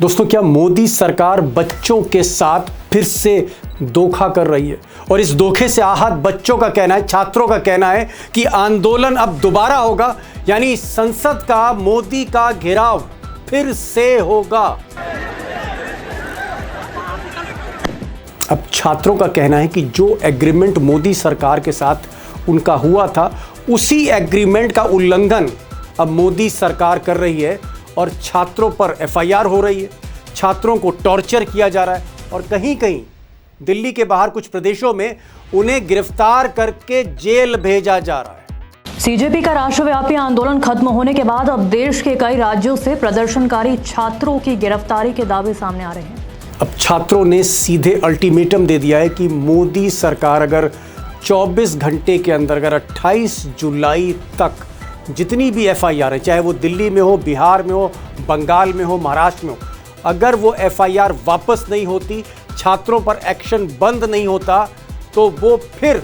दोस्तों, क्या मोदी सरकार बच्चों के साथ फिर से धोखा कर रही है? और इस धोखे से आहत बच्चों का कहना है, छात्रों का कहना है कि आंदोलन अब दोबारा होगा, यानी संसद का मोदी का घेराव फिर से होगा। अब छात्रों का कहना है कि जो एग्रीमेंट मोदी सरकार के साथ उनका हुआ था, उसी एग्रीमेंट का उल्लंघन अब मोदी सरकार कर रही है और छात्रों पर एफआईआर हो रही है, छात्रों को टॉर्चर किया जा रहा है और कहीं कहीं दिल्ली के बाहर कुछ प्रदेशों में उन्हें गिरफ्तार करके जेल भेजा जा रहा है। सीजेपी का राष्ट्रव्यापी आंदोलन खत्म होने के बाद अब देश के कई राज्यों से प्रदर्शनकारी छात्रों की गिरफ्तारी के दावे सामने आ रहे हैं। अब छात्रों ने सीधे अल्टीमेटम दे दिया है कि मोदी सरकार अगर 24 घंटे के अंदर, अगर 28 जुलाई तक जितनी भी एफआईआर है, चाहे वो दिल्ली में हो, बिहार में हो, बंगाल में हो, महाराष्ट्र में हो, अगर वो एफआईआर वापस नहीं होती, छात्रों पर एक्शन बंद नहीं होता, तो वो फिर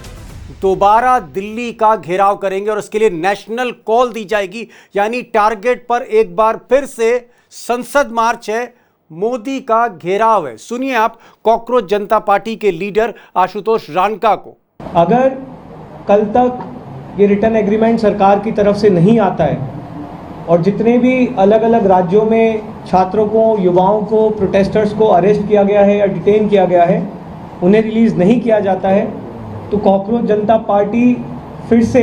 दोबारा दिल्ली का घेराव करेंगे और उसके लिए नेशनल कॉल दी जाएगी। यानी टारगेट पर एक बार फिर से संसद मार्च है, मोदी का घेराव है। सुनिए आप कॉकरोच जनता पार्टी के लीडर आशुतोष रानका को। अगर कल तक ये रिटर्न एग्रीमेंट सरकार की तरफ से नहीं आता है और जितने भी अलग अलग राज्यों में छात्रों को, युवाओं को, प्रोटेस्टर्स को अरेस्ट किया गया है या डिटेन किया गया है, उन्हें रिलीज़ नहीं किया जाता है, तो कॉकरोच जनता पार्टी फिर से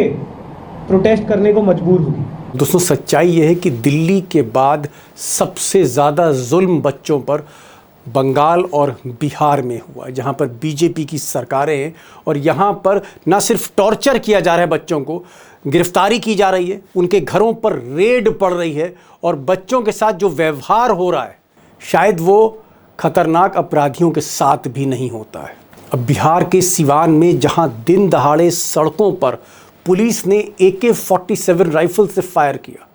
प्रोटेस्ट करने को मजबूर होगी। दोस्तों, सच्चाई यह है कि दिल्ली के बाद सबसे ज़्यादा जुल्म बच्चों पर बंगाल और बिहार में हुआ है, जहां पर बीजेपी की सरकारें हैं और यहां पर ना सिर्फ टॉर्चर किया जा रहा है, बच्चों को गिरफ्तारी की जा रही है, उनके घरों पर रेड पड़ रही है और बच्चों के साथ जो व्यवहार हो रहा है, शायद वो खतरनाक अपराधियों के साथ भी नहीं होता है। अब बिहार के सिवान में जहां दिन दहाड़े सड़कों पर पुलिस ने AK-47 राइफल से फायर किया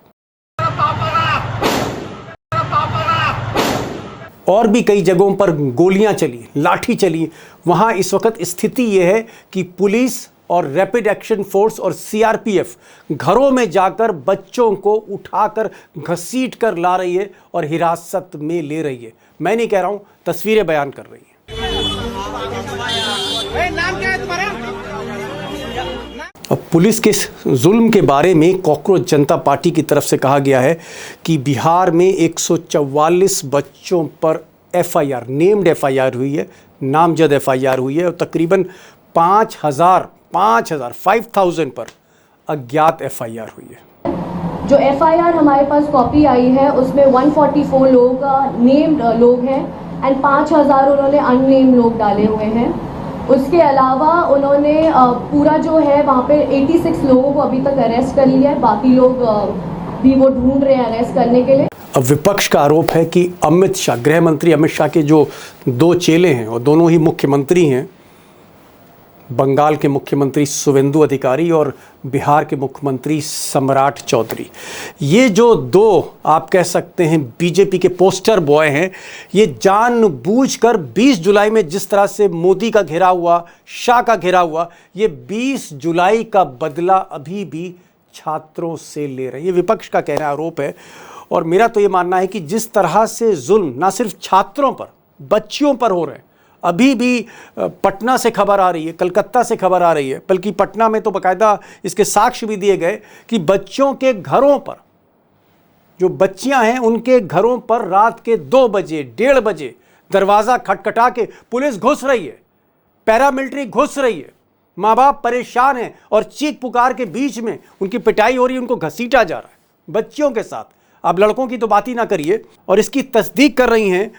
और भी कई जगहों पर गोलियां चली, लाठी चली, वहां इस वक्त स्थिति यह है कि पुलिस और रैपिड एक्शन फोर्स और सीआरपीएफ घरों में जाकर बच्चों को उठाकर घसीट कर ला रही है और हिरासत में ले रही है। मैं नहीं कह रहा हूं, तस्वीरें बयान कर रही हैं। अब पुलिस के जुल्म के बारे में कॉकरोच जनता पार्टी की तरफ से कहा गया है कि बिहार में 144 बच्चों पर एफआईआर, नेम्ड एफआईआर हुई है, नामजद एफआईआर हुई है और तकरीबन 5,000 पर अज्ञात एफआईआर हुई है। जो एफआईआर हमारे पास कॉपी आई है उसमें 144 लोग नेम्ड लोग हैं एंड 5,000 उन्होंने अननेम्ड लोग डाले हुए हैं। उसके अलावा उन्होंने पूरा जो है वहाँ पे 86 लोगों को अभी तक अरेस्ट कर लिया है, बाकी लोग भी वो ढूंढ रहे हैं अरेस्ट करने के लिए। अब विपक्ष का आरोप है कि अमित शाह, गृह मंत्री अमित शाह के जो दो चेले हैं और दोनों ही मुख्यमंत्री हैं, बंगाल के मुख्यमंत्री शुवेंदु अधिकारी और बिहार के मुख्यमंत्री सम्राट चौधरी, ये जो दो आप कह सकते हैं बीजेपी के पोस्टर बॉय हैं, ये जानबूझकर 20 जुलाई में जिस तरह से मोदी का घेराव हुआ, शाह का घेराव हुआ, ये 20 जुलाई का बदला अभी भी छात्रों से ले रहे हैं। ये विपक्ष का कहना आरोप है और मेरा तो ये मानना है कि जिस तरह से जुल्म ना सिर्फ छात्रों पर, बच्चियों पर हो रहे हैं, अभी भी पटना से खबर आ रही है, कलकत्ता से खबर आ रही है, बल्कि पटना में तो बाकायदा इसके साक्ष्य भी दिए गए कि बच्चों के घरों पर, जो बच्चियां हैं उनके घरों पर रात के 2 बजे, 1:30 बजे दरवाज़ा खटखटा के पुलिस घुस रही है, पैरामिलिट्री घुस रही है, माँ बाप परेशान हैं और चीख पुकार के बीच में उनकी पिटाई हो रही है, उनको घसीटा जा रहा है बच्चियों के साथ। आप लड़कों की तो बात ही ना करिए। और इसकी तस्दीक कर रही हैं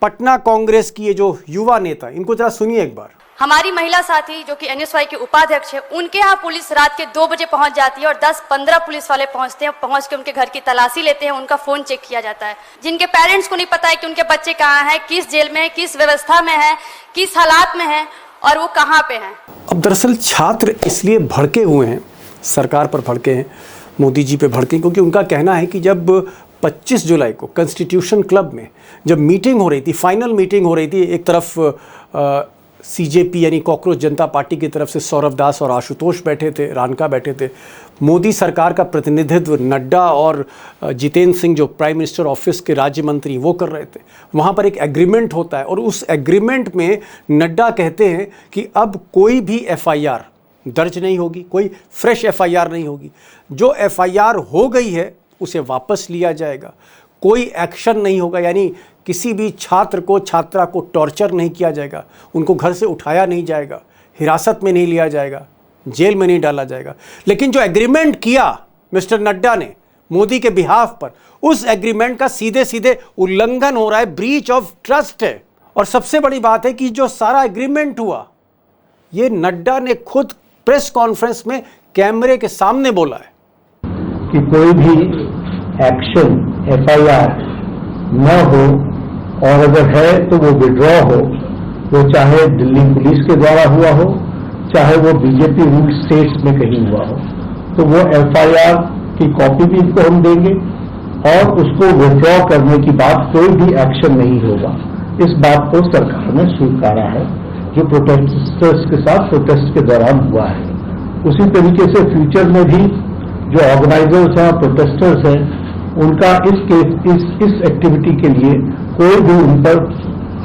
पटना कांग्रेस की ये जो युवा नेता, इनको जरा सुनिए एक बार। हमारी महिला साथी जो कि एनएसवाई के उपाध्यक्ष है, उनके यहाँ पुलिस रात के 2 बजे पहुंच जाती है और 10-15 पुलिस वाले पहुंचते हैं, पहुंच के उनके घर की तलाशी लेते हैं, उनका फोन चेक किया जाता है। जिनके पेरेंट्स को नहीं पता है कि उनके बच्चे कहाँ हैं, किस जेल में है, किस व्यवस्था में है, किस हालात में है और वो कहाँ पे हैं। अब दरअसल छात्र इसलिए भड़के हुए हैं, सरकार पर भड़के हैं, मोदी जी पे भड़के, क्योंकि उनका कहना है कि जब 25 जुलाई को कॉन्स्टिट्यूशन क्लब में जब मीटिंग हो रही थी, फाइनल मीटिंग हो रही थी, एक तरफ सीजेपी यानी कॉकरोच जनता पार्टी की तरफ से सौरभ दास और आशुतोष बैठे थे, रानका बैठे थे। मोदी सरकार का प्रतिनिधित्व नड्डा और जितेंद्र सिंह जो प्राइम मिनिस्टर ऑफिस के राज्य मंत्री वो कर रहे थे। वहाँ पर एक एग्रीमेंट होता है और उस एग्रीमेंट में नड्डा कहते हैं कि अब कोई भी एफआईआर दर्ज नहीं होगी, कोई फ्रेश एफआईआर नहीं होगी। जो एफआईआर हो गई है उसे वापस लिया जाएगा, कोई एक्शन नहीं होगा, यानी किसी भी छात्र को छात्रा को टॉर्चर नहीं किया जाएगा, उनको घर से उठाया नहीं जाएगा, हिरासत में नहीं लिया जाएगा, जेल में नहीं डाला जाएगा। लेकिन जो एग्रीमेंट किया मिस्टर नड्डा ने मोदी के बिहाफ पर, उस एग्रीमेंट का सीधे सीधे उल्लंघन हो रहा है, ब्रीच ऑफ ट्रस्ट है। और सबसे बड़ी बात है कि जो सारा एग्रीमेंट हुआ ये नड्डा ने खुद प्रेस कॉन्फ्रेंस में कैमरे के सामने बोला है कि कोई भी एक्शन एफआईआर न हो, और अगर है तो वो विड्रॉ हो, वो चाहे दिल्ली पुलिस के द्वारा हुआ हो, चाहे वो बीजेपी रूल स्टेट्स में कहीं हुआ हो, तो वो एफआईआर की कॉपी भी इनको हम देंगे और उसको विड्रॉ करने की बात कोई भी एक्शन नहीं होगा। इस बात को सरकार ने स्वीकारा है जो प्रोटेस्टर्स के साथ प्रोटेस्ट के दौरान हुआ है। उसी तरीके से फ्यूचर में भी जो ऑर्गेनाइजर्स हैं, प्रोटेस्टर्स हैं, उनका इस एक्टिविटी के लिए कोई भी उन पर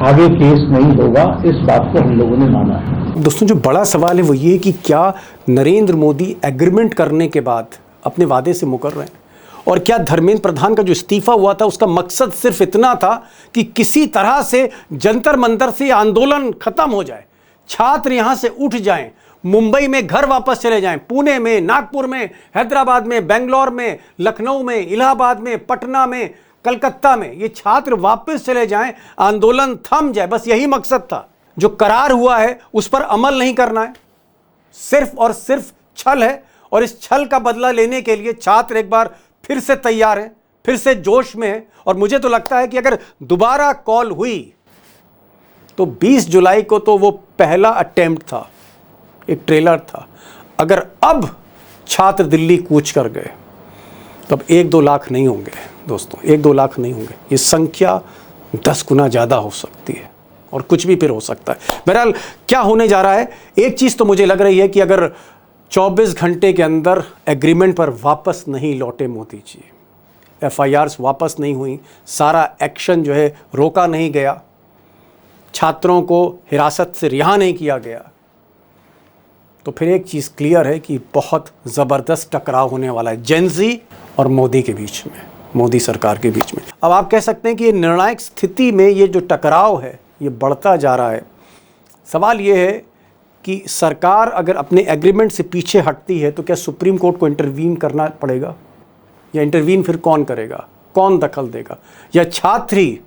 आगे केस नहीं होगा। इस बात को हम लोगों ने माना है। दोस्तों, जो बड़ा सवाल है वो ये कि क्या नरेंद्र मोदी एग्रीमेंट करने के बाद अपने वादे से मुकर रहे हैं, और क्या धर्मेंद्र प्रधान का जो इस्तीफा हुआ था उसका मकसद सिर्फ इतना था कि किसी तरह से जंतर मंतर से आंदोलन खत्म हो जाए, छात्र यहां से उठ जाएं, मुंबई में घर वापस चले जाएं, पुणे में, नागपुर में, हैदराबाद में, बेंगलोर में, लखनऊ में, इलाहाबाद में, पटना में, कलकत्ता में, ये छात्र वापस चले जाएं, आंदोलन थम जाए, बस यही मकसद था। जो करार हुआ है उस पर अमल नहीं करना है, सिर्फ और सिर्फ छल है, और इस छल का बदला लेने के लिए छात्र एक बार फिर से तैयार हैं, फिर से जोश में है। और मुझे तो लगता है कि अगर दोबारा कॉल हुई तो 20 जुलाई को तो वो पहला अटेम्प्ट था, एक ट्रेलर था। अगर अब छात्र दिल्ली कूच कर गए तब 1-2 लाख नहीं होंगे दोस्तों, 1-2 लाख नहीं होंगे, ये संख्या 10 गुना ज़्यादा हो सकती है और कुछ भी फिर हो सकता है। बहरहाल क्या होने जा रहा है, एक चीज़ तो मुझे लग रही है कि अगर 24 घंटे के अंदर एग्रीमेंट पर वापस नहीं लौटे मोदी जी, एफआईआर्स वापस नहीं हुई, सारा एक्शन जो है रोका नहीं गया, छात्रों को हिरासत से रिहा नहीं किया गया, तो फिर एक चीज़ क्लियर है कि बहुत ज़बरदस्त टकराव होने वाला है जेन-ज़ी और मोदी के बीच में, मोदी सरकार के बीच में। अब आप कह सकते हैं कि ये निर्णायक स्थिति में ये जो टकराव है ये बढ़ता जा रहा है। सवाल ये है कि सरकार अगर अपने एग्रीमेंट से पीछे हटती है तो क्या सुप्रीम कोर्ट को इंटरवीन करना पड़ेगा, या इंटरवीन फिर कौन करेगा, कौन दखल देगा, या छात्र ही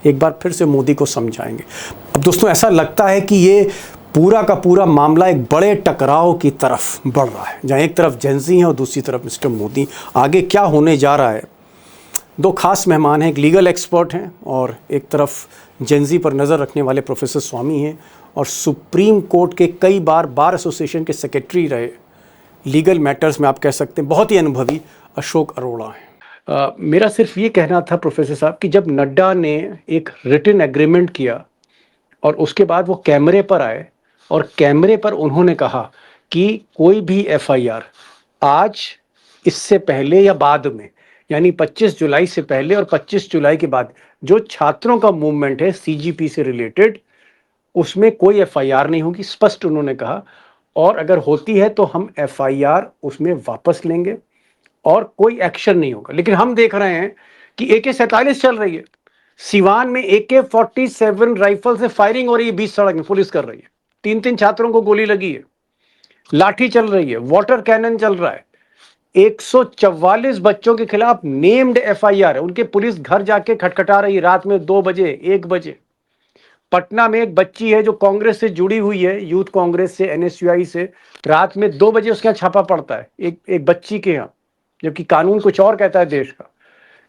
एक बार फिर से मोदी को समझाएंगे। अब दोस्तों ऐसा लगता है कि ये पूरा का पूरा मामला एक बड़े टकराव की तरफ बढ़ रहा है, जहाँ एक तरफ जेन-ज़ी है और दूसरी तरफ मिस्टर मोदी। आगे क्या होने जा रहा है, 2 खास मेहमान हैं, एक लीगल एक्सपर्ट हैं और एक तरफ जेन-ज़ी पर नज़र रखने वाले प्रोफेसर स्वामी हैं, और सुप्रीम कोर्ट के कई बार बार एसोसिएशन के सेक्रेटरी रहे, लीगल मैटर्स में आप कह सकते हैं बहुत ही अनुभवी अशोक अरोड़ा हैं। मेरा सिर्फ ये कहना था प्रोफेसर साहब कि जब नड्डा ने एक रिटन एग्रीमेंट किया और उसके बाद वो कैमरे पर आए और कैमरे पर उन्होंने कहा कि कोई भी एफआईआर आज, इससे पहले या बाद में, यानी 25 जुलाई से पहले और 25 जुलाई के बाद जो छात्रों का मूवमेंट है सीजीपी से रिलेटेड, उसमें कोई एफआईआर नहीं होगी, स्पष्ट उन्होंने कहा। और अगर होती है तो हम एफआईआर उसमें वापस लेंगे और कोई एक्शन नहीं होगा। लेकिन हम देख रहे हैं कि AK-47 चल रही है, सिवान में AK-47 राइफल से फायरिंग हो रही है, 20 सड़क में पुलिस कर रही है, 3 छात्रों को गोली लगी है, लाठी चल रही है, वाटर कैनन चल रहा है, 144 बच्चों के खिलाफ नेम्ड एफआईआर है, उनके पुलिस घर जाके खटखटा रही है रात में 2 बजे 1 बजे। पटना में एक बच्ची है जो कांग्रेस से जुड़ी हुई है, यूथ कांग्रेस से, NSUI से, रात में 2 बजे उसके यहाँ छापा पड़ता है एक बच्ची के यहाँ, जबकि कानून कुछ और कहता है देश का।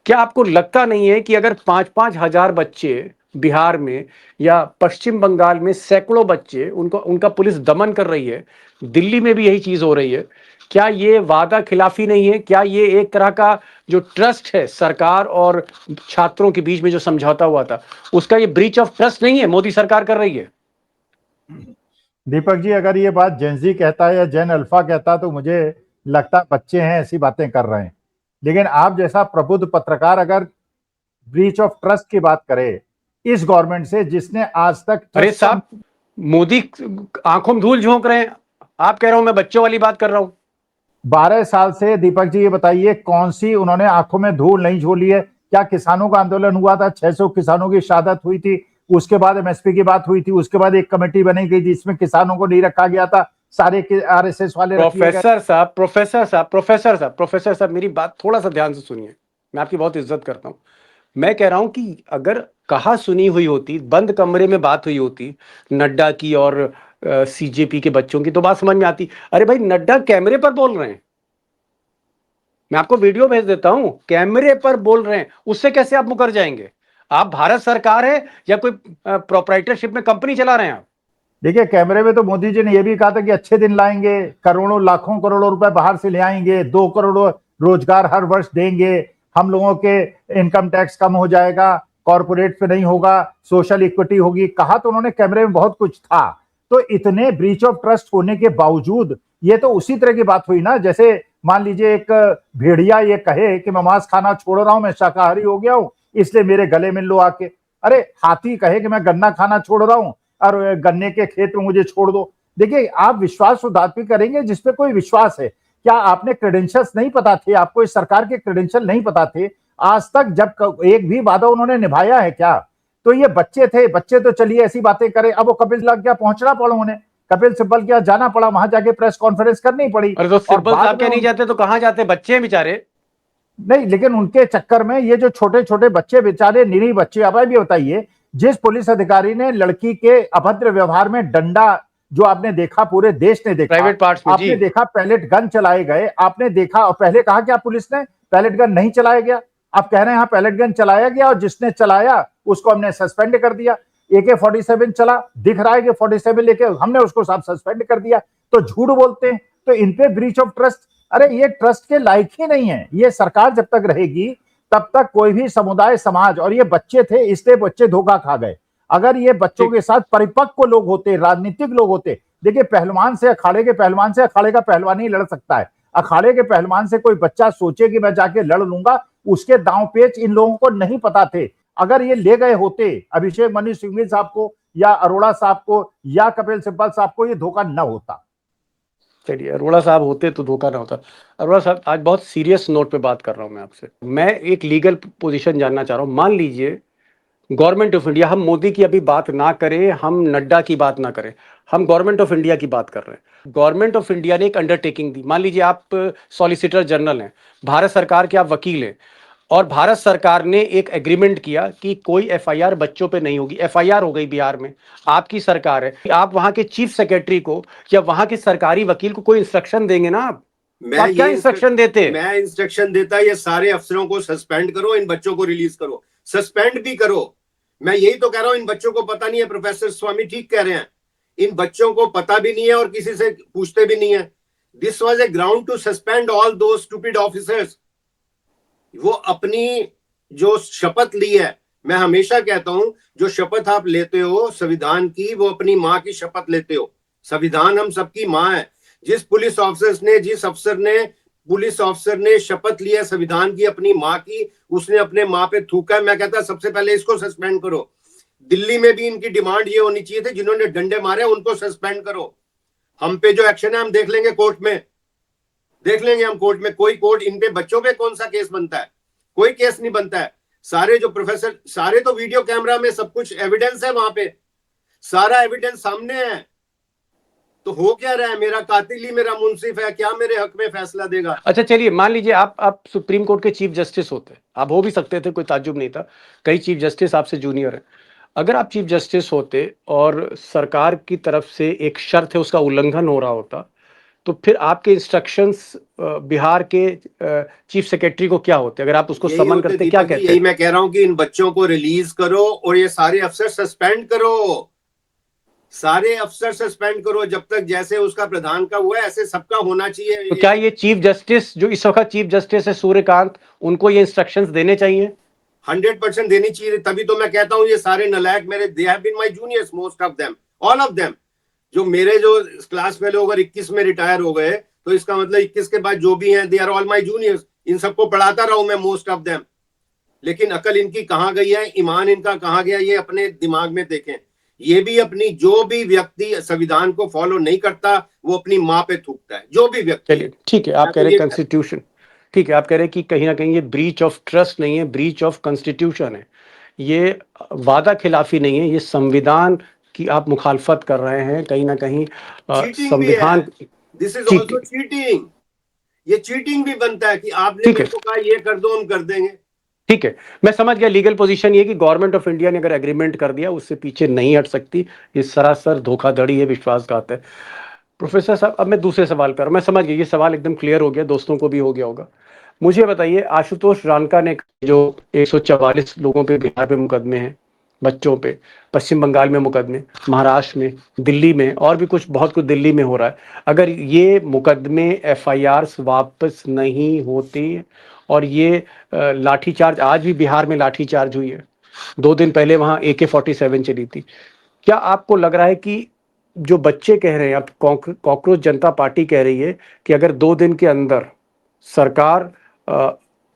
क्या आपको लगता नहीं है कि अगर 5-5 हजार बच्चे बिहार में या पश्चिम बंगाल में सैकड़ों बच्चे उनका पुलिस दमन कर रही है, दिल्ली में भी यही चीज हो रही है, क्या ये वादा खिलाफी नहीं है? क्या ये एक तरह का जो ट्रस्ट है सरकार और छात्रों के बीच में जो समझौता हुआ था उसका ये ब्रीच ऑफ ट्रस्ट नहीं है मोदी सरकार कर रही है? दीपक जी, अगर ये बात जेनजी कहता है या जेन अल्फा कहता तो मुझे लगता है बच्चे हैं ऐसी बातें कर रहे हैं। लेकिन आप जैसा प्रबुद्ध पत्रकार अगर ब्रीच ऑफ ट्रस्ट की बात करे इस गवर्नमेंट से जिसने आज तक, अरे साहब, मोदी आंखों में धूल झोंक रहे हैं, आप कह रहे हो मैं बच्चों वाली बात कर रहा हूं। 12 साल से दीपक जी ये बताइए कौन सी उन्होंने आंखों में धूल नहीं झोली है? क्या किसानों का आंदोलन हुआ था, 600 किसानों की शहादत हुई थी, उसके बाद एमएसपी की बात हुई थी, उसके बाद एक कमेटी बनी गई जिसमें किसानों को नहीं रखा गया था, सारे आरएसएस वाले प्रोफेसर साहब मेरी बात थोड़ा सा ध्यान से सुनिए। मैं आपकी बहुत इज्जत करता हूं। मैं कह रहा हूं कि अगर कहा सुनी हुई होती, बंद कमरे में बात हुई होती नड्डा की और सीजेपी के बच्चों की, तो बात समझ में आती। अरे भाई, नड्डा कैमरे पर बोल रहे हैं, मैं आपको वीडियो भेज देता हूं, कैमरे पर बोल रहे हैं, उससे कैसे आप मुकर जाएंगे? आप भारत सरकार है या कोई प्रोप्राइटरशिप में कंपनी चला रहे हैं आप? देखिए, कैमरे में तो मोदी जी ने यह भी कहा था कि अच्छे दिन लाएंगे, करोड़ों लाखों करोड़ों रुपए बाहर से ले आएंगे, 2 करोड़ रोजगार हर वर्ष देंगे, हम लोगों के इनकम टैक्स कम हो जाएगा, कॉर्पोरेट पे नहीं होगा, सोशल इक्विटी होगी। कहा तो उन्होंने कैमरे में बहुत कुछ था। तो इतने ब्रीच ऑफ ट्रस्ट होने के बावजूद ये तो उसी तरह की बात हुई ना, जैसे मान लीजिए एक भेड़िया ये कहे कि मैं मांस खाना छोड़ रहा हूं, मैं शाकाहारी हो गया हूं, इसलिए मेरे गले मिल लो आके। अरे हाथी कहे कि मैं गन्ना खाना छोड़ रहा हूं और गन्ने के खेत में मुझे छोड़ दो। देखिए, आप विश्वास उदापी करेंगे जिसपे कोई विश्वास है। क्या आपने क्रेडेंशियल्स नहीं पता थे? आपको इस सरकार के क्रेडेंशियल नहीं पता थे? आज तक जब एक भी वादा उन्होंने निभाया है क्या? तो ये बच्चे थे, बच्चे तो चलिए ऐसी बातें करें। अब वो कपिल सिब्बल क्या पहुंचना पड़ा उन्हें, कपिल सिब्बल क्या जाना पड़ा, वहां जाके प्रेस कॉन्फ्रेंस करनी पड़ी। अरे तो सिब्बल साहब क्या नहीं जाते तो कहां जाते? बच्चे हैं बेचारे। नहीं, लेकिन उनके चक्कर में ये जो छोटे छोटे बच्चे बेचारे निरीह बच्चे, अब भी बताइए, जिस पुलिस अधिकारी ने लड़की के अभद्र व्यवहार में डंडा, जो आपने देखा, पूरे देश ने देखा, प्राइवेट पार्ट्स में, आपने देखा पैलेट गन चलाए गए, आपने देखा, और पहले कहा क्या पुलिस ने पैलेट गन नहीं चलाया गया, आप कह रहे हैं हाँ पैलेट गन चलाया गया और जिसने चलाया उसको हमने सस्पेंड कर दिया। AK-47 चला, दिख रहा है कि 47 लेके, हमने उसको सब सस्पेंड कर दिया। तो झूठ बोलते हैं, तो इन पे ब्रीच ऑफ ट्रस्ट। अरे ये ट्रस्ट के लायक ही नहीं है। ये सरकार जब तक रहेगी तब तक कोई भी समुदाय, समाज, और ये बच्चे थे इसलिए बच्चे धोखा खा गए। अगर ये बच्चों के साथ परिपक्व लोग होते, राजनीतिक लोग होते, देखिए पहलवान से अखाड़े के पहलवान से अखाड़े का पहलवान ही लड़ सकता है। अखाड़े के पहलवान से कोई बच्चा सोचे कि मैं जाके लड़ लूंगा, उसके दांव पेच इन लोगों को नहीं पता थे। अगर ये ले गए होते अभिषेक मनु सिंघवी साहब को या अरोड़ा साहब को या कपिल सिब्बल साहब को, ये धोखा न होता। चलिए, अरोड़ा साहब होते तो धोखा ना होता। अरोड़ा साहब, आज बहुत सीरियस नोट पे बात कर रहा हूं मैं आपसे। मैं एक लीगल पोजीशन जानना चाह रहा हूं। मान लीजिए गवर्नमेंट ऑफ इंडिया, हम मोदी की अभी बात ना करें, हम नड्डा की बात ना करें, हम गवर्नमेंट ऑफ इंडिया की बात कर रहे हैं। गवर्नमेंट ऑफ इंडिया ने एक अंडरटेकिंग दी। मान लीजिए आप सॉलिसिटर जनरल हैं, भारत सरकार के आप वकील हैं, और भारत सरकार ने एक एग्रीमेंट किया कि कोई FIR बच्चों पे नहीं होगी। FIR हो गई बिहार में, आपकी सरकार है, आप वहां के चीफ सेक्रेटरी को या वहां के सरकारी वकील को कोई इंस्ट्रक्शन देंगे ना? आप क्या इंस्ट्रक्शन देते? मैं इंस्ट्रक्शन देता, ये सारे अफसरों को सस्पेंड करो, इन बच्चों को रिलीज करो, सस्पेंड भी करो। मैं यही तो कह रहा हूं, इन बच्चों को पता नहीं है। प्रोफेसर स्वामी ठीक कह रहे हैं, इन बच्चों को पता भी नहीं है और किसी से पूछते भी नहीं है। This was a ground to suspend all those stupid officers. वो अपनी जो शपथ ली है, मैं हमेशा कहता हूं, जो शपथ आप लेते हो संविधान की, वो अपनी माँ की शपथ लेते हो। संविधान हम सबकी माँ है। जिस पुलिस ऑफिसर ने शपथ ली है संविधान की, अपनी माँ की, उसने अपने माँ पे थूका है। मैं कहता सबसे पहले इसको सस्पेंड करो। दिल्ली में भी इनकी डिमांड ये होनी चाहिए थी, जिन्होंने डंडे मारे उनको सस्पेंड करो। हम पे जो एक्शन है हम देख लेंगे कोर्ट में, कोई कोर्ट इन पे, बच्चों पे कौन सा केस बनता है? कोई केस नहीं बनता है। सारे जो प्रोफेसर, सारे तो वीडियो कैमरा में सब कुछ एविडेंस है, वहां पे सारा एविडेंस सामने है। तो हो क्या रहा है? मेरा कातिल ही मेरा मुंसिफ है, क्या मेरे हक में फैसला देगा? अच्छा चलिए, मान लीजिए आप सुप्रीम कोर्ट के चीफ जस्टिस होते, आप हो भी सकते थे, कोई ताज्जुब नहीं था, कई चीफ जस्टिस आपसे जूनियर है। अगर आप चीफ जस्टिस होते और सरकार की तरफ से एक शर्त है उसका उल्लंघन हो रहा होता, तो फिर आपके इंस्ट्रक्शंस बिहार के चीफ सेक्रेटरी को क्या होते? अगर आप उसको समन करते, क्या कहते? यही मैं कह रहा हूं कि इन बच्चों को रिलीज करो और ये सारे अफसर सस्पेंड करो, सारे अफसर सस्पेंड करो। जब तक जैसे उसका प्रधान का हुआ है ऐसे सबका होना चाहिए। तो क्या ये चीफ जस्टिस जो इस वक्त चीफ जस्टिस है सूर्यकांत, उनको ये इंस्ट्रक्शंस देने चाहिए? 100% देनी चाहिए। तभी तो मैं कहता हूं ये सारे नालायक मेरे, they have been my juniors, most of them, all of them. जो मेरे जो क्लास फेलो अगर 21 में रिटायर हो गए तो इसका मतलब 21 के बाद जो भी हैं they are all my juniors, इन सबको पढ़ाता रहा हूं मैं, मोस्ट ऑफ देम। लेकिन अकल इनकी कहाँ गई है, ईमान इनका कहाँ गया, ये अपने दिमाग में देखें। ये भी अपनी, जो भी व्यक्ति संविधान को फॉलो नहीं करता वो अपनी माँ पे थूकता है, जो भी व्यक्ति। चलिए ठीक है, आप कह रहे हैं कॉन्स्टिट्यूशन, ठीक है, आप कह रहे हैं कि कहीं ना कहीं ये ब्रीच ऑफ ट्रस्ट नहीं है, ब्रीच ऑफ कॉन्स्टिट्यूशन है, ये वादा खिलाफी नहीं है, ये संविधान की आप मुखालफत कर रहे हैं कहीं ना कहीं। संविधान, दिस इज आल्सो चीटिंग, ये चीटिंग भी बनता है कि आपने मेरे को कहा ये कर दो, हम कर देंगे। ठीक है, मैं समझ गया। लीगल पोजीशन ये कि गवर्नमेंट ऑफ इंडिया ने अगर एग्रीमेंट कर दिया उससे पीछे नहीं हट सकती, ये सरासर धोखाधड़ी है, विश्वासघात है। प्रोफेसर साहब, अब मैं दूसरे सवाल पर, मैं समझ गया, ये सवाल एकदम क्लियर हो गया, दोस्तों को भी हो गया होगा। मुझे बताइए, आशुतोष रानका ने जो 144 लोगों पे बिहार पे मुकदमे हैं, बच्चों पे, पश्चिम बंगाल में मुकदमे, महाराष्ट्र में, दिल्ली में, और भी कुछ, बहुत कुछ दिल्ली में हो रहा है, अगर ये मुकदमे FIRs वापस नहीं होते और ये लाठीचार्ज, आज भी बिहार में लाठीचार्ज हुई है, 2 दिन पहले वहां AK-47 चली थी, क्या आपको लग रहा है कि जो बच्चे कह रहे हैं, अब कॉकरोच जनता पार्टी कह रही है कि अगर 2 दिन के अंदर सरकार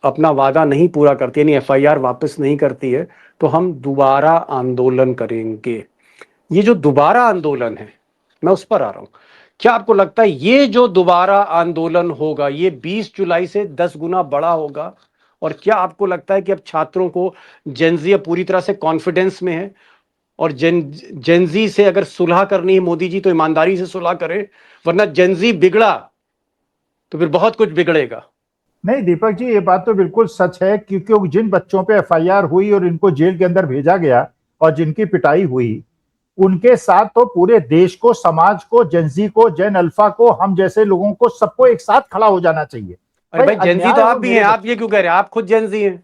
अपना वादा नहीं पूरा करती, यानी FIR वापस नहीं करती है, तो हम दोबारा आंदोलन करेंगे? ये जो दोबारा आंदोलन है, मैं उस पर आ रहा हूं, क्या आपको लगता है ये जो दोबारा आंदोलन होगा ये 20 जुलाई से 10 गुना बड़ा होगा? और क्या आपको लगता है कि अब छात्रों को, जेनजी पूरी तरह से कॉन्फिडेंस में है, और जेनजी से अगर सुलह करनी है मोदी जी तो ईमानदारी से सुलह करें, वरना जेनजी बिगड़ा तो फिर बहुत कुछ बिगड़ेगा? नहीं दीपक जी, ये बात तो बिल्कुल सच है, क्योंकि जिन बच्चों पे FIR हुई और इनको जेल के अंदर भेजा गया और जिनकी पिटाई हुई, उनके साथ तो पूरे देश को, समाज को, जेनजी को, जेन अल्फा को, हम जैसे लोगों को, सबको एक साथ खड़ा हो जाना चाहिए। भाई जेनजी तो आप भी हैं, आप ये क्यों कह रहे हैं? आप खुद जेनजी हैं।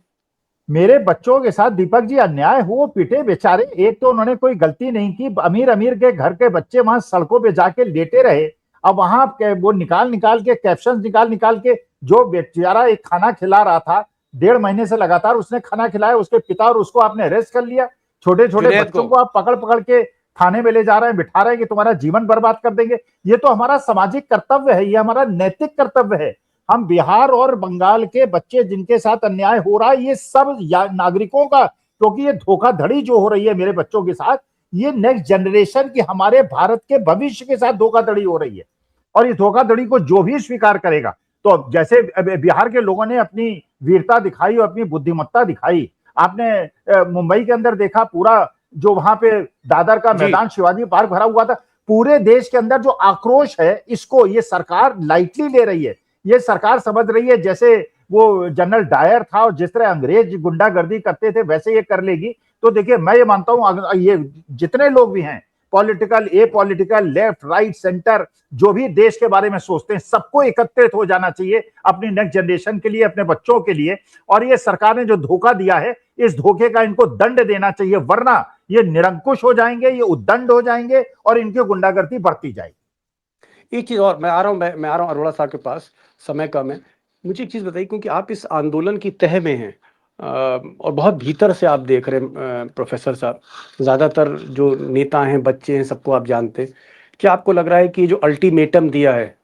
मेरे बच्चों के साथ दीपक जी अन्याय हुआ, पिटे बेचारे। एक तो उन्होंने कोई गलती नहीं की, अमीर अमीर के घर के बच्चे वहां सड़कों पे जाके लेटे रहे, अब वहां वो निकाल के कैप्शन निकाल के, जो बेचारा एक खाना खिला रहा था 1.5 महीने से लगातार उसने खाना खिलाया, उसके पिता, और उसको आपने अरेस्ट कर लिया। छोटे छोटे बच्चों को आप पकड़ के थाने में ले जा रहे हैं, बिठा रहे हैं कि तुम्हारा जीवन बर्बाद कर देंगे। ये तो हमारा सामाजिक कर्तव्य है, ये हमारा नैतिक कर्तव्य है। हम बिहार और बंगाल के बच्चे जिनके साथ अन्याय हो रहा है, ये सब नागरिकों का, क्योंकि ये धोखाधड़ी जो हो रही है मेरे बच्चों के साथ, ये नेक्स्ट जनरेशन की, हमारे भारत के भविष्य के साथ धोखाधड़ी हो रही है। और इस धोखाधड़ी को जो भी स्वीकार करेगा, तो जैसे बिहार के लोगों ने अपनी वीरता दिखाई और अपनी बुद्धिमत्ता दिखाई, आपने मुंबई के अंदर देखा, पूरा जो वहां पे दादर का मैदान, शिवाजी पार्क भरा हुआ था। पूरे देश के अंदर जो आक्रोश है, इसको ये सरकार लाइटली ले रही है। ये सरकार समझ रही है जैसे वो जनरल डायर था और जिस तरह अंग्रेज गुंडागर्दी करते थे वैसे ये कर लेगी। तो देखिए, मैं ये मानता हूं, ये जितने लोग भी हैं, political, political, left, right, centre, जो भी देश के बारे में सोचते हैं, सबको एकत्रित हो जाना चाहिए अपनी नेक्स्ट जनरेशन के लिए, अपने बच्चों के लिए। और ये सरकार ने जो धोखा दिया है, इस धोखे का इनको दंड देना चाहिए, वरना ये निरंकुश हो जाएंगे, ये उद्दंड हो जाएंगे और इनकी गुंडागर्दी बढ़ती जाएगी। एक चीज और, मैं आ रहा हूं अरोड़ा साहब के पास, समय कम है, मुझे एक चीज बताइए, क्योंकि आप इस आंदोलन की तह में हैं और बहुत भीतर से आप देख रहे हैं प्रोफेसर साहब, ज्यादातर जो नेता हैं, बच्चे हैं, सबको आप जानते हैं, क्या आपको लग रहा है कि जो अल्टीमेटम दिया है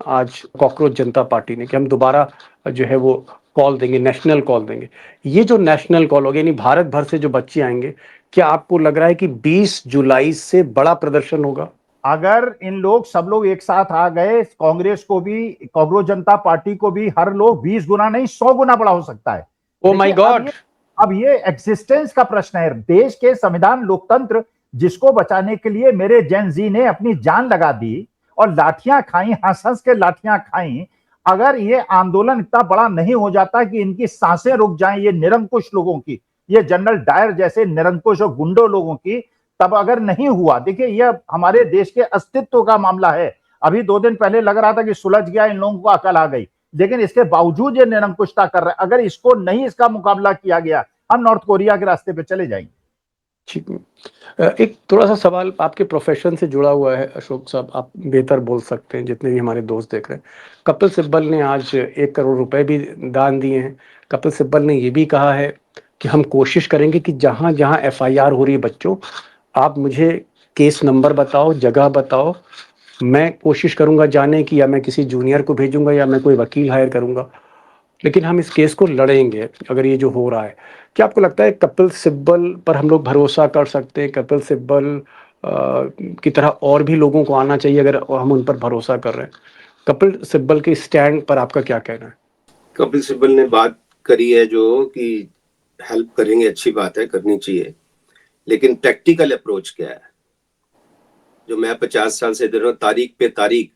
आज कॉकरोच जनता पार्टी ने कि हम दोबारा जो है वो कॉल देंगे, नेशनल कॉल देंगे, ये जो नेशनल कॉल होगा, यानी भारत भर से जो बच्चे आएंगे, क्या आपको लग रहा है कि 20 जुलाई से बड़ा प्रदर्शन होगा? अगर इन लोग, सब लोग एक साथ आ गए, कांग्रेस को भी, कॉकरोच जनता पार्टी को भी, हर लोग 20 गुना नहीं 100 गुना बड़ा हो सकता है। Oh my God! अब ये एग्जिस्टेंस का प्रश्न है। देश के संविधान, लोकतंत्र, जिसको बचाने के लिए मेरे जेन जी ने अपनी जान लगा दी और लाठियां खाई, हंस के लाठियां खाई। अगर ये आंदोलन इतना बड़ा नहीं हो जाता कि इनकी सांसें रुक जाएं, ये निरंकुश लोगों की, ये जनरल डायर जैसे निरंकुश और गुंडों लोगों की, तब अगर नहीं हुआ, देखिए ये हमारे देश के अस्तित्व का मामला है। अभी 2 दिन पहले लग रहा था कि सुलझ गया, इन लोगों को अकल आ गई, लेकिन इसके बावजूद ये निरंकुशता कर रहे हैं। अगर इसको नहीं, इसका मुकाबला किया गया, हम नॉर्थ कोरिया के रास्ते पे चले जाएंगे। ठीक है, एक थोड़ा सा सवाल आपके प्रोफेशन से जुड़ा हुआ है अशोक साहब, आप बेहतर बोल सकते हैं, जितने भी हमारे दोस्त देख रहे हैं। कपिल सिब्बल ने आज 1 करोड़ रुपए भी दान दिए हैं। कपिल सिब्बल ने ये भी कहा है कि हम कोशिश करेंगे कि जहां जहां FIR हो रही है बच्चों, आप मुझे केस नंबर बताओ, जगह बताओ, मैं कोशिश करूंगा जाने की, या मैं किसी जूनियर को भेजूंगा या मैं कोई वकील हायर करूंगा, लेकिन हम इस केस को लड़ेंगे अगर ये जो हो रहा है। क्या आपको लगता है कपिल सिब्बल पर हम लोग भरोसा कर सकते हैं? कपिल सिब्बल की तरह और भी लोगों को आना चाहिए अगर हम उन पर भरोसा कर रहे हैं। कपिल सिब्बल के स्टैंड पर आपका क्या कहना है? कपिल सिब्बल ने बात करी है जो कि हेल्प करेंगे, अच्छी बात है, करनी चाहिए, लेकिन प्रैक्टिकल अप्रोच क्या है? जो मैं 50 साल से दे रहा हूँ, तारीख पे तारीख,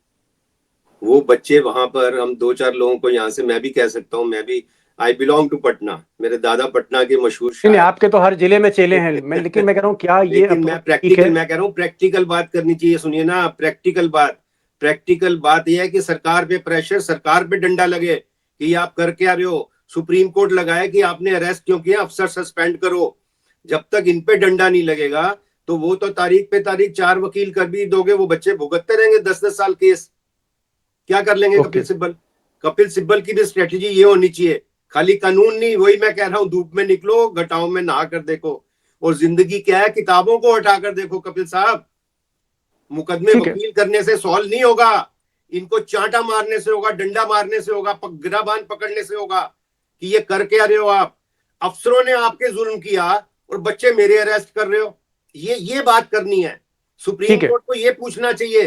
वो बच्चे वहां पर, हम 2-4 लोगों को यहाँ से, मैं भी कह सकता हूँ, मैं भी आई बिलोंग टू पटना, मेरे दादा पटना के मशहूर नहीं, शायर। आपके तो हर जिले में चेले हैं, लेकिन मैं कह रहा हूँ क्या ये लेकिन मैं प्रैक्टिकल, मैं कह रहा हूँ प्रैक्टिकल बात करनी चाहिए। सुनिए ना, प्रैक्टिकल बात यह है कि सरकार पे प्रेशर, सरकार पे डंडा लगे कि ये आप कर क्या रहे हो। सुप्रीम कोर्ट लगाए कि आपने अरेस्ट क्यों किया, अफसर सस्पेंड करो। जब तक इन पे डंडा नहीं लगेगा तो वो तो तारीख पे तारीख 4 वकील कर भी दोगे, वो बच्चे भुगतते रहेंगे 10-10 साल केस। क्या कर लेंगे कपिल सिब्बल? कपिल सिब्बल की भी स्ट्रेटेजी ये होनी चाहिए, खाली कानून नहीं। वही मैं कह रहा हूं, धूप में निकलो, घटाओं में नहा कर देखो, और जिंदगी क्या है किताबों को हटाकर देखो। कपिल साहब, मुकदमे वकील करने से सॉल्व नहीं होगा, इनको चांटा मारने से होगा, डंडा मारने से होगा, गिराबान पकड़ने से होगा कि ये कर क्या रहे हो आप। अफसरों ने आपके जुल्म किया और बच्चे मेरे अरेस्ट कर रहे हो, ये बात करनी है। सुप्रीम कोर्ट को ये पूछना चाहिए।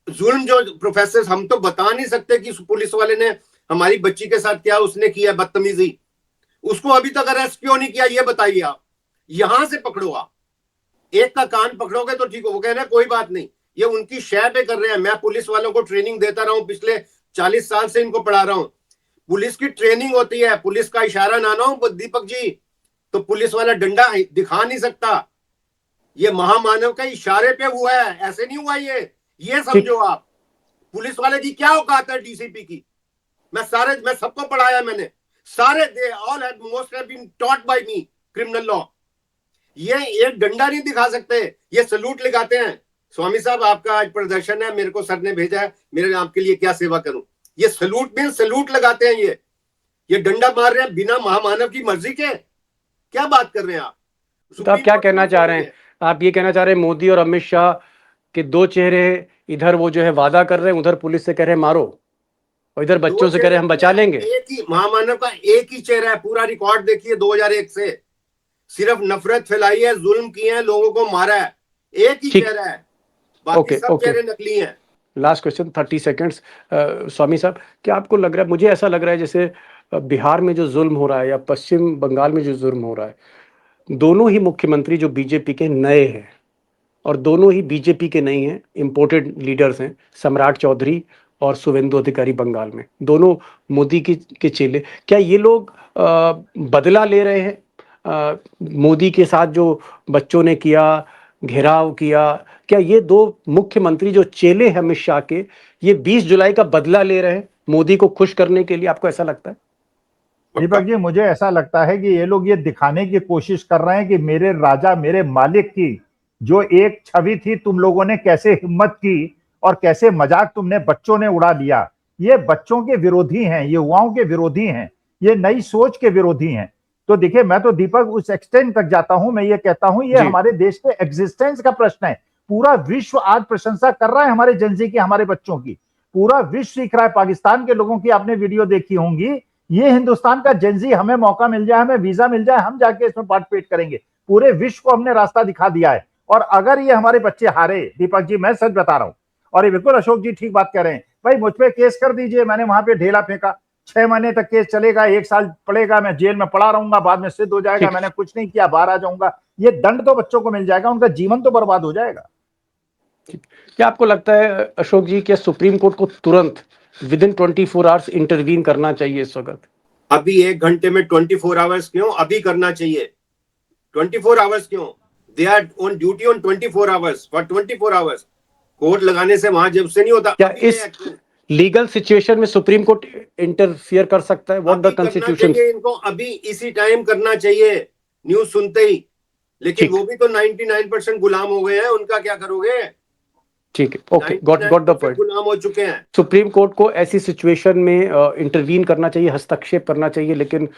जुल्म जो प्रोफेसर, हम तो बता नहीं सकते कि पुलिस वाले ने हमारी बच्ची के साथ क्या उसने किया बदतमीजी, उसको अभी तक अरेस्ट क्यों नहीं किया, ये बताइए आप। यहां से पकड़ो, आप एक का कान पकड़ोगे तो ठीक हो। वो कह रहे हैं कोई बात नहीं, ये उनकी शय पे कर रहे हैं। मैं पुलिस वालों को ट्रेनिंग देता रहा हूं, पिछले 40 साल से इनको पढ़ा रहा हूं। पुलिस की ट्रेनिंग होती है, पुलिस का इशारा ना हो दीपक जी तो पुलिस वाला डंडा दिखा नहीं सकता। ये महामानव का इशारे पे हुआ है, ऐसे नहीं हुआ। ये समझो आप, पुलिस वाले की क्या औकात है डीसीपी की। मैं सबको पढ़ाया, मैंने सारे, they all have most have been taught by me criminal law. ये एक डंडा नहीं दिखा सकते, ये सलूट लगाते हैं। स्वामी साहब, आपका आज प्रदर्शन है, मेरे को सर ने भेजा है, मेरे आपके लिए क्या सेवा करूं। ये सलूट लगाते हैं, ये डंडा मार रहे हैं बिना महामानव की मर्जी के। क्या बात कर रहे हैं आप? तो आप क्या कहना चाह रहे हैं? आप ये कहना चाह रहे हैं मोदी और अमित शाह के दो चेहरे, इधर वो जो है वादा कर रहे हैं, उधर पुलिस से कह रहे हैं मारो, और इधर बच्चों से कह रहे हैं हम बचा लेंगे। एक ही महामानव का एक ही चेहरा है, पूरा रिकॉर्ड देखिए 2001 से, सिर्फ नफरत फैलाई है, जुल्म किए हैं, लोगों को मारा है, एक ही चेहरा है, बाकी सब चेहरे नकली हैं। Last question, 30 seconds. स्वामी साहब, क्या आपको लग रहा है, मुझे ऐसा लग रहा है जैसे बिहार में जो जुल्म हो रहा है या पश्चिम बंगाल में जो जुल्म हो रहा है, दोनों ही मुख्यमंत्री जो बीजेपी के नए हैं और दोनों ही बीजेपी के नहीं हैं, इंपोर्टेड लीडर्स हैं, सम्राट चौधरी और शुवेंदु अधिकारी बंगाल में, दोनों मोदी के चेले। क्या ये लोग बदला ले रहे हैं मोदी के साथ जो बच्चों ने किया, घेराव किया? क्या ये दो मुख्यमंत्री जो चेले हैं अमित शाह के, ये 20 जुलाई का बदला ले रहे हैं मोदी को खुश करने के लिए? आपको ऐसा लगता है? दीपक जी, मुझे ऐसा लगता है कि ये लोग ये दिखाने की कोशिश कर रहे हैं कि मेरे राजा, मेरे मालिक की जो एक छवि थी, तुम लोगों ने कैसे हिम्मत की और कैसे मजाक तुमने बच्चों ने उड़ा लिया। ये बच्चों के विरोधी हैं, ये युवाओं के विरोधी हैं, ये नई सोच के विरोधी हैं। तो देखिए, मैं तो दीपक उस एक्सटेंड तक जाता हूं, मैं ये कहता हूं ये हमारे देश के एग्जिस्टेंस का प्रश्न है। पूरा विश्व आज प्रशंसा कर रहा है हमारे जेनजी की, हमारे बच्चों की, पूरा विश्व सीख रहा है। पाकिस्तान के लोगों की आपने वीडियो देखी होंगी, ये हिंदुस्तान का जेनजी, हमें मौका मिल जाए, हमें वीजा मिल जाए, हम जाके इसमें पार्टिसिपेट करेंगे। पूरे विश्व को हमने रास्ता दिखा दिया है। और अगर ये हमारे बच्चे हारे, दीपक जी मैं सच बता रहा हूं, और ये बिल्कुल अशोक जी ठीक बात कह रहे हैं, भाई मुझ पे केस कर दीजिए, मैंने वहां पे ढेला फेंका, 6 महीने तक केस चलेगा, 1 साल पड़ेगा, मैं जेल में पड़ा रहूंगा, बाद में सिद्ध हो जाएगा मैंने कुछ नहीं किया, बाहर आ जाऊंगा। ये दंड तो बच्चों को मिल जाएगा, उनका जीवन तो बर्बाद हो जाएगा। क्या आपको लगता है अशोक जी, क्या सुप्रीम कोर्ट को तुरंत विदिन 24 आवर्स इंटरवीन करना चाहिए इस वक्त? अभी 1 घंटे में 24 आवर्स क्यों, अभी करना चाहिए। 24 आवर्स क्यों? They are on duty on 24 hours, for 24 hours. Court लगाने से वहां जब से नहीं होता। क्या इस लीगल सिचुएशन में सुप्रीम कोर्ट इंटरफियर कर सकता है? व्हाट द कॉन्स्टिट्यूशन, इनको अभी इसी टाइम करना चाहिए, न्यूज सुनते ही। लेकिन वो भी तो 99% गुलाम हो गए हैं, उनका क्या करोगे? ठीक है, ओके, गॉट द पॉइंट। गुलाम हो चुके हैं। सुप्रीम कोर्ट को ऐसी सिचुएशन में इंटरवीन करना चाहिए, हस्तक्षेप करना चाहिए, लेकिन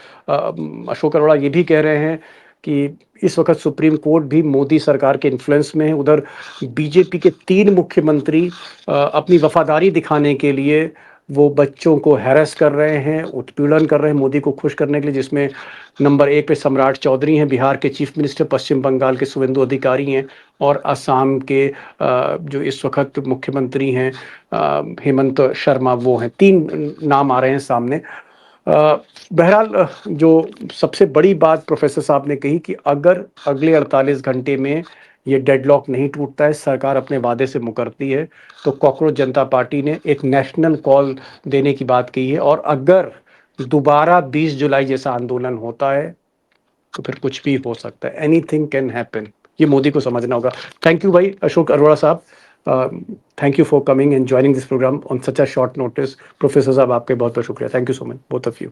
अशोक अरोड़ा ये भी कह रहे हैं कि इस वक्त सुप्रीम कोर्ट भी मोदी सरकार के इन्फ्लुएंस में है। उधर बीजेपी के 3 मुख्यमंत्री अपनी वफादारी दिखाने के लिए वो बच्चों को हैरेस कर रहे हैं, उत्पीड़न कर रहे हैं मोदी को खुश करने के लिए, जिसमें नंबर 1 पे सम्राट चौधरी हैं, बिहार के चीफ मिनिस्टर, पश्चिम बंगाल के शुवेंदु अधिकारी हैं और असम के जो इस वक्त मुख्यमंत्री हैं हेमंत शर्मा, वो हैं। 3 नाम आ रहे हैं सामने। बहरहाल जो सबसे बड़ी बात प्रोफेसर साहब ने कही कि अगर अगले 48 घंटे में ये डेडलॉक नहीं टूटता है, सरकार अपने वादे से मुकरती है, तो कॉकरोच जनता पार्टी ने एक नेशनल कॉल देने की बात की है। और अगर दोबारा 20 जुलाई जैसा आंदोलन होता है तो फिर कुछ भी हो सकता है। एनीथिंग कैन हैपन, ये मोदी को समझना होगा। थैंक यू भाई अशोक अरोड़ा साहब, thank you for coming and joining this program on such a short notice. Professor साहब आपके बहुत बहुत शुक्रिया। Thank you so much both of you.